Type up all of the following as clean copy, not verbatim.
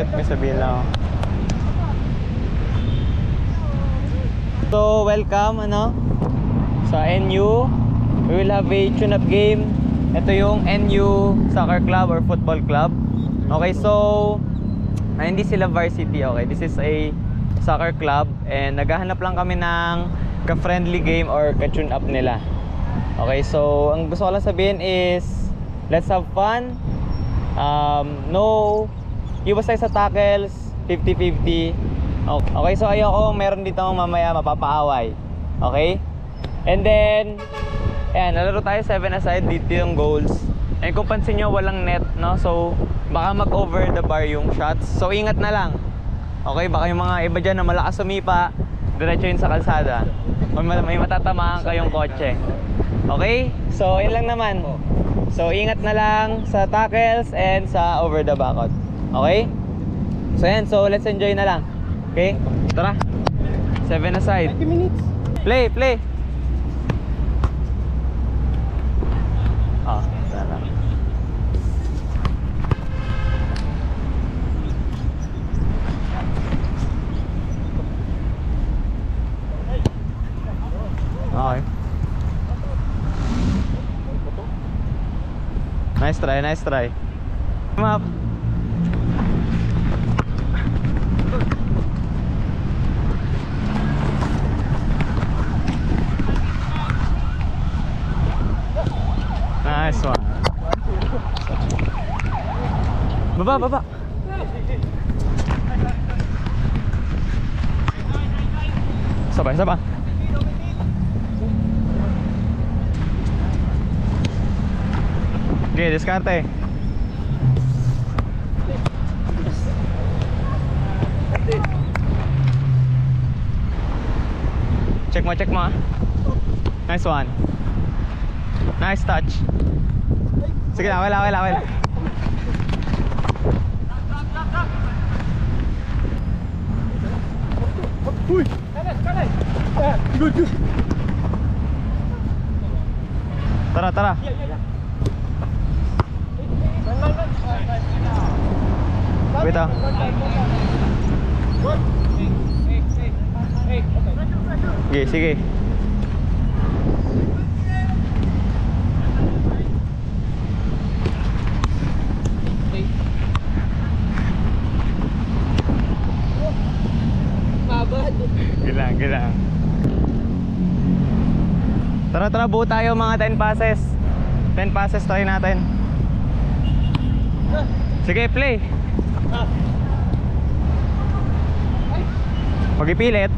Bakit? May sabihin lang ako. So, welcome sa NU. We will have a tune-up game. Ito yung NU Soccer Club or Football Club. Okay, so hindi sila varsity, okay? This is a soccer club and naghahanap lang kami ng ka-friendly game or ka-tune-up nila. Okay, so ang gusto ko lang sabihin is let's have fun. No iwasay sa tackles, 50-50. Okay, so ayoko meron dito mamaya mapapaaway. Okay? And then ayan, lalaro tayo 7-a-side dito yung goals. And kung pansin nyo, walang net, no? So baka mag-over the bar yung shots. So ingat na lang. Okay, baka yung mga iba dyan na malakas sumipa, diretso yun sa kalsada. O may matatamaan kayong kotse. Okay? So yun lang naman. So ingat na lang sa tackles and sa over the backot. Okay? So yan, so let's enjoy na lang. Okay? Tara. 7-a-side. 20 minutes. Play. Tara. Okay. Nice try. Come up. Nice one. Baba. Sabay. Okay, diskarte. Check mo. Nice one. Nice touch. Sige na, wala. Uy! Good. Tara. Wait ah. Sige. Gilang. Tara, buo tayo mga 10 passes. 10 passes try natin. Sige, play. Pagipilit.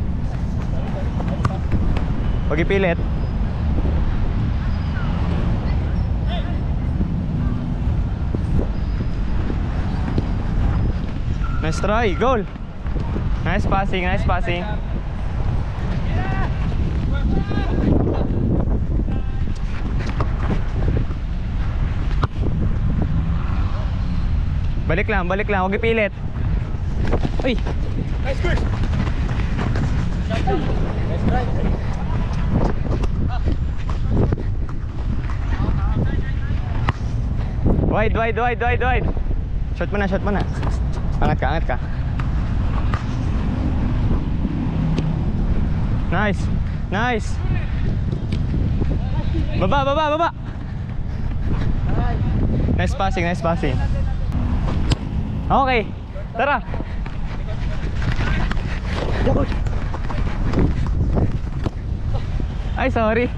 Nice try, goal. Nice passing. Balik lang, huwag ipilit. Uy! Nice good. Nice try. Wide. Shot mo na. Angat ka. Nice. Baba. Nice passing. Okay, tara. Ay, sorry.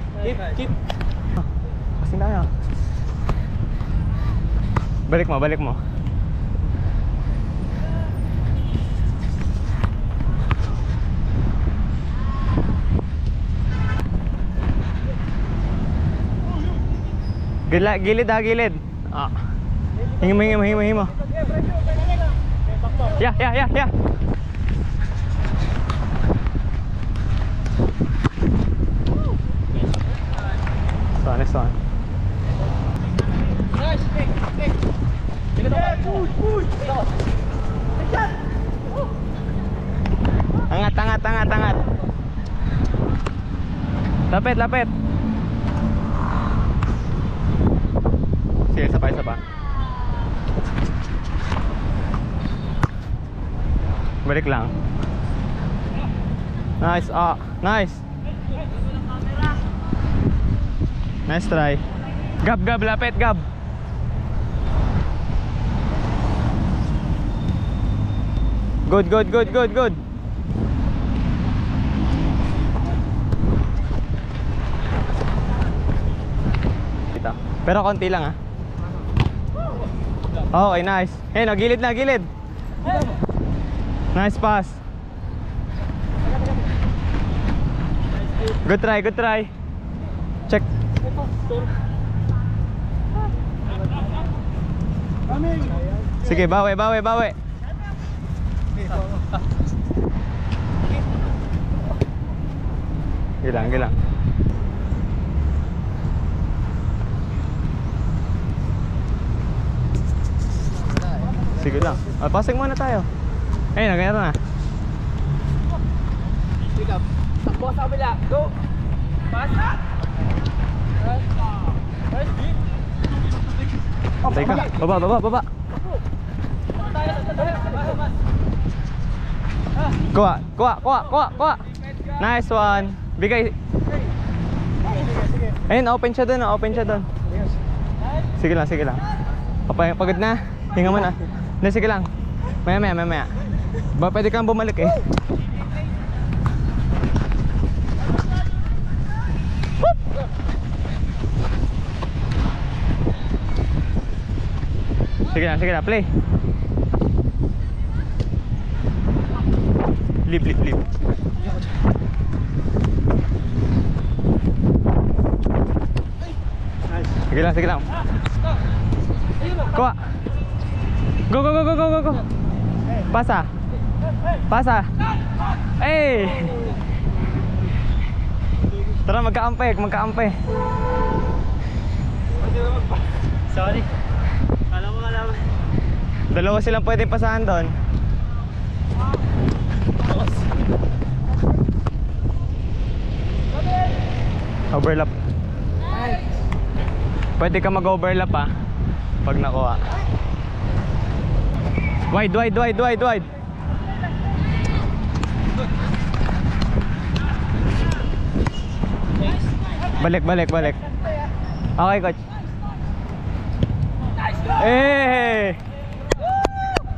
Keep. Kasing tayo. Balik mo. Gilid. Hingi mo. Yeah. Nice one. Nice. Angat. Lapit. Sige, isa pa. Balik lang. Nice. Nice. Nice try. Gab, lapit, Gab. Good. Ito. Pero konti lang, ah. Okay, nice. Hey, gilid na, gilid. Nice pass. Good try. Check. Sige, bawi. Gilang. Sige lang. Passing muna tayo. Ayun, nagayaro na. Takbo sa kabila. Go. Pass. Teka, baba. Kuha. Nice one. Bigay. Ayun, open siya doon. Sige lang. Pagod na. Hinga mo na. Hindi, sige lang. Maya. Ba, pwede kang bumalik eh. Sige lang, play. Leap. Sige lang. Kuha. Go. Pasa. Hey. Tara, magkaampe. Sorry. Kala mo. Dalawa silang pwede pasahan doon. Overlap. Pwede ka mag-overlap, ah, pag nakuha. Wide. Balik. Okay, coach. Eh!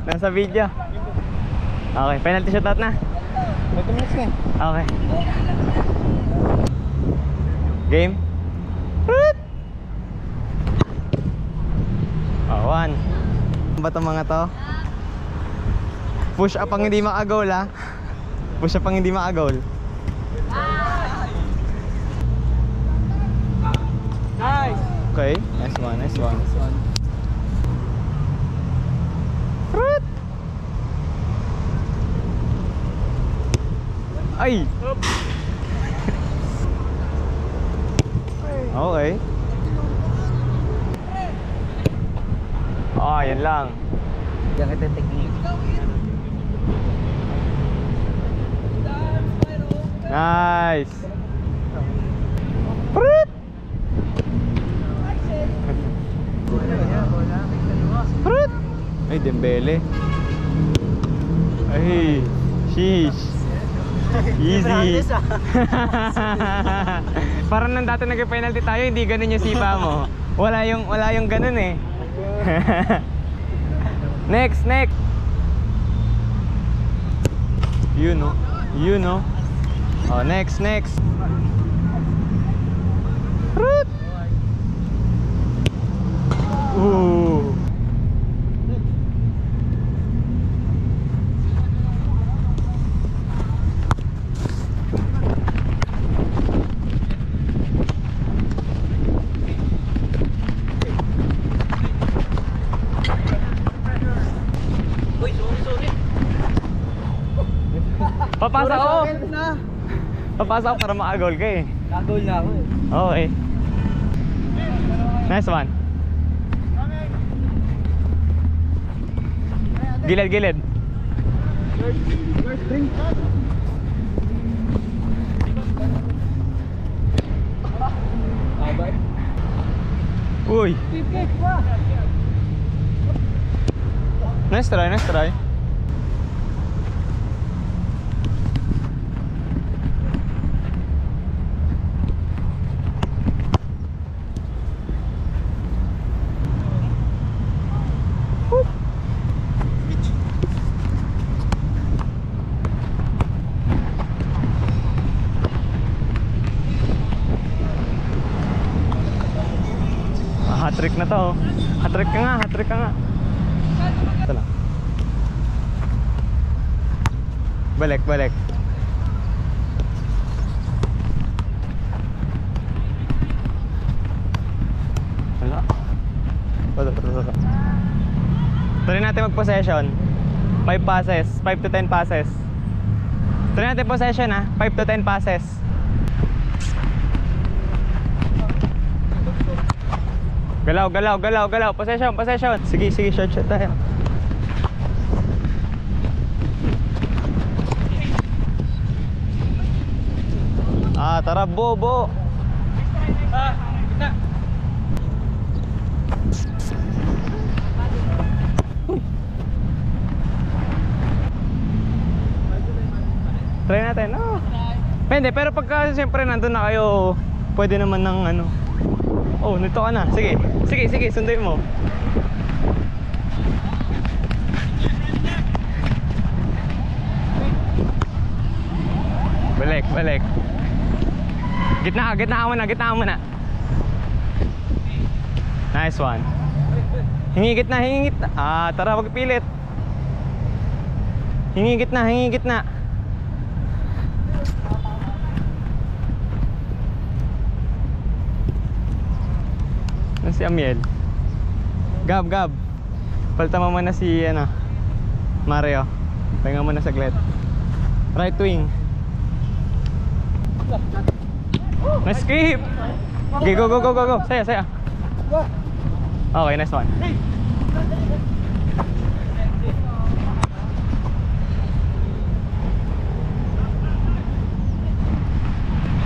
Nasa video. Okay, penalty shootout na. 20 minutes na. Okay. Game. One. Ano ba itong mga to? Push up ang hindi maka-goal, ah. Push up ang hindi maka-goal. Nice. Okay, nice one. Fruit. Ay. Okay. Yan lang. Yan kita technique. Nice. Fruit. Fruit. Ay, Dembele. Ay, sheesh. Easy. Parang nang dati nag-penalty tayo, hindi ganun yung sipa mo. Wala yung ganun eh. Next. You know. Oh, next. Fruit. Ooh. Papasa ako para maka-goal ka eh. Naka-goal na ako eh. Okay. Nice one. Gilid. Uy. Nice try. Hat-trick na to. Hat-trick ka nga, hat-trick ka nga. Ito lang. Balik, balik. Wala. Tuloy natin mag-possession. 5 passes, 5 to 10 passes. Tuloy natin possession ha, 5 to 10 passes. Galaw, galaw, galaw, galaw. Possession, possession. Sige, sige, shot, shot tayo. Tara, bobo. Gitna. Try natin, no? Pwede, pero pagka siyempre nandun na kayo, pwede naman ng ano. Oh, nito ka na. Sige, sige, sige, sunduin mo. Balik, balik. Gitna ka, gitna ka muna, gitna ka muna. Nice one. Hingigit na, hingigit na. Tara, wag pilit. Hingigit na, hingigit na. Ano si Amiel? Gab, Gab. Palta mo muna si, ano, Mario. Pahinga muna saglit. Right wing. Nice skip. Okay, go, go, go, go, go. Saya, saya. Okay, nice one.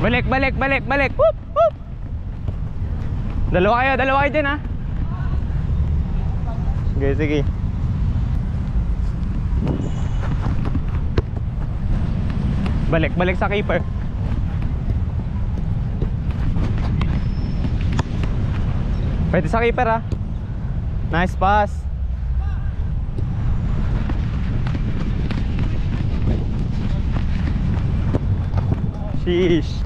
Balik, balik, balik, balik. Whoop, whoop. Dalawa kayo dyan ha. Okay, sige. Balik, balik sa keeper. Pwede sa keeper ha. Nice pass. Sheesh.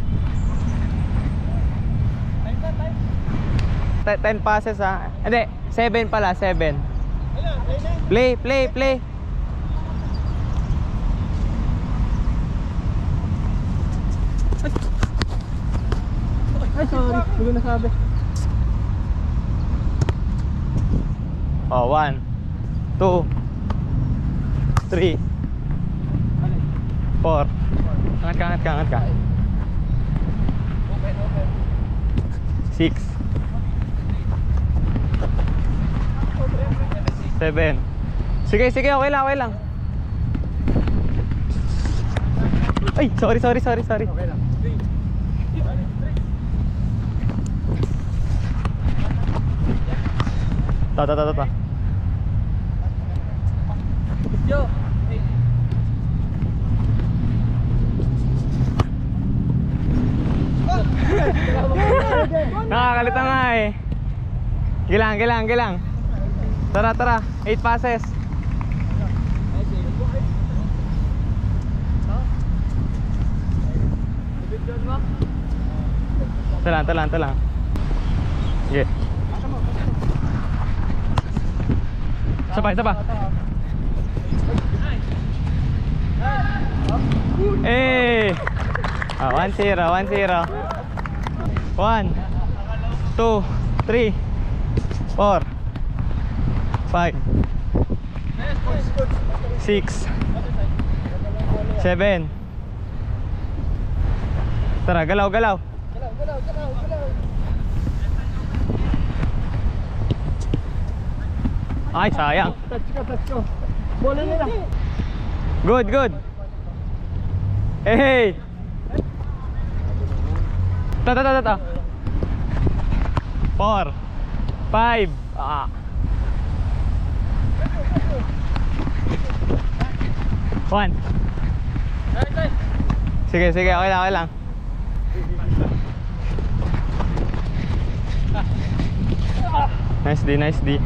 10 passes ha. Hindi, 7 pala, 7. Play, play, play. Ay, sorry. Hindi ko nasabi. Oh, 1 2 3 4. Angat ka, angat ka, angat ka. 6 7. Sige, sige, okay lang, okay lang. Ay, sorry, sorry, sorry, sorry. Okay lang. Ta. Yo. Nakakalita nga eh. Gilang, gilang, gilang. Tara, tara. 8 passes. Talang, talang, talang. Sige. Sabay, sabay. Eh. 1-0, 1-0. 1 2 3 4 5 6 7. Tara, galaw, galaw. Ay, sayang. Touch ko. Bola nila. Good, good. Hey. Ta. 4 5. One. Sige, sige, okay lang, okay lang. Nice D, nice D.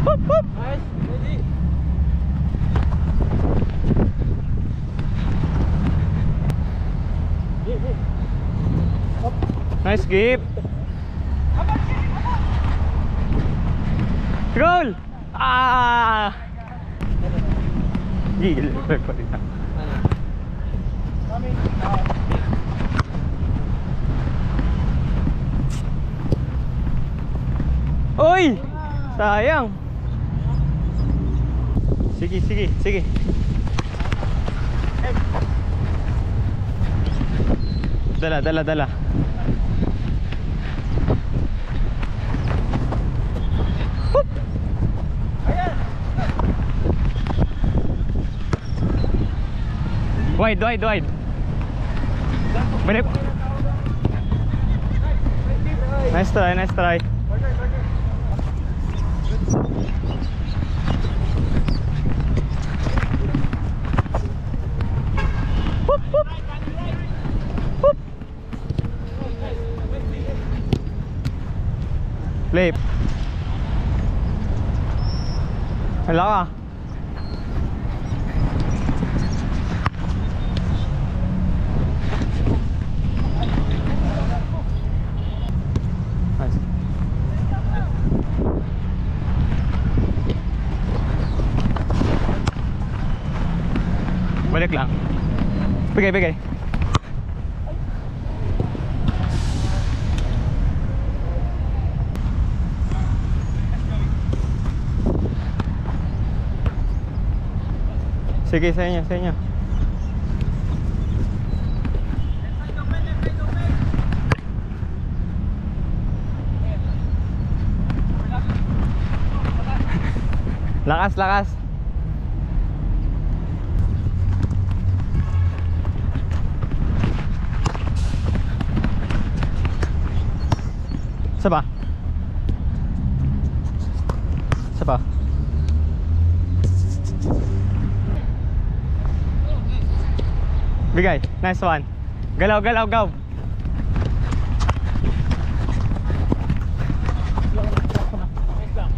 Hup, hup. Nice. Ready. skip. Goal! Ah! Gil. Uy! Sayang. Sige, sige, sige. Dala, dala, dala. Hoop! Wide, wide, wide. Balik. Nice try, nice try. Hoop, hoop. Hoop. Flip. Hala ka. Nice. Balik lang. Bigay, bigay. Sige, sa inyo, sa inyo. Lakas, lakas. Isa pa. Isa pa. Bigay. Nice one. Galaw, galaw, gaw.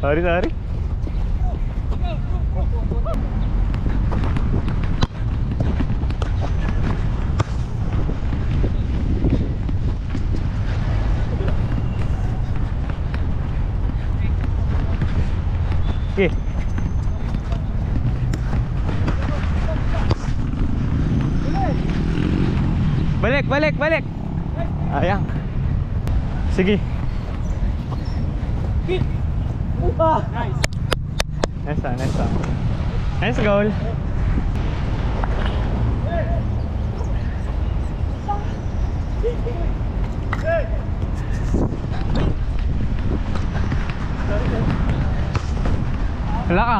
Sorry, sorry. Okay. Balik, balik, balik. Ayang. Sige. Nice. Nice one, nice one. Nice goal. Wala ka.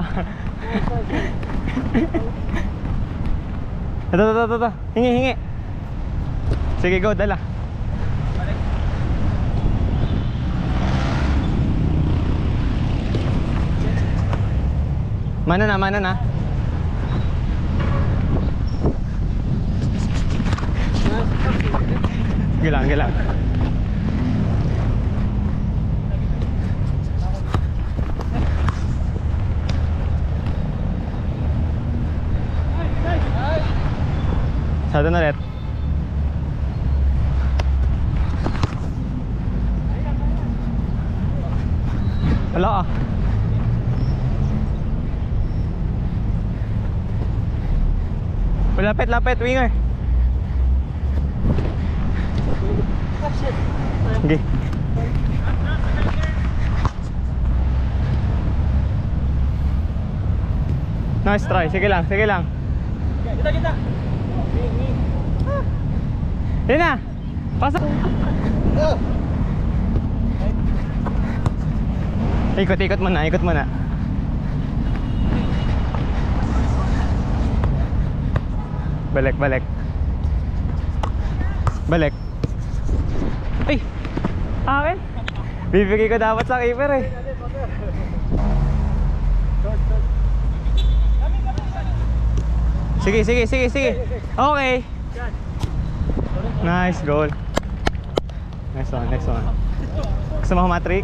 Ito. Hingi, hingi. Sige, go, dala. Mana na, mana na. Gilang, gilang. Sado na ulit. Wala ka. Lapit, lapit, winger. Okay. Nice try, sige lang, sige lang. Kita. Yan na. Pasok. Ikot muna, ikot muna. Balik, balik. Balik. Ay! Akin? Bibigay ko dapat sa keeper eh. Sige. Okay. Nice goal. Next one. Gusto mo matrick?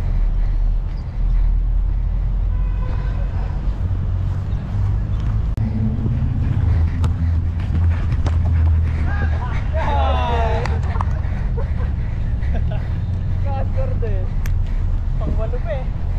Kasper din. Pang walo pa eh.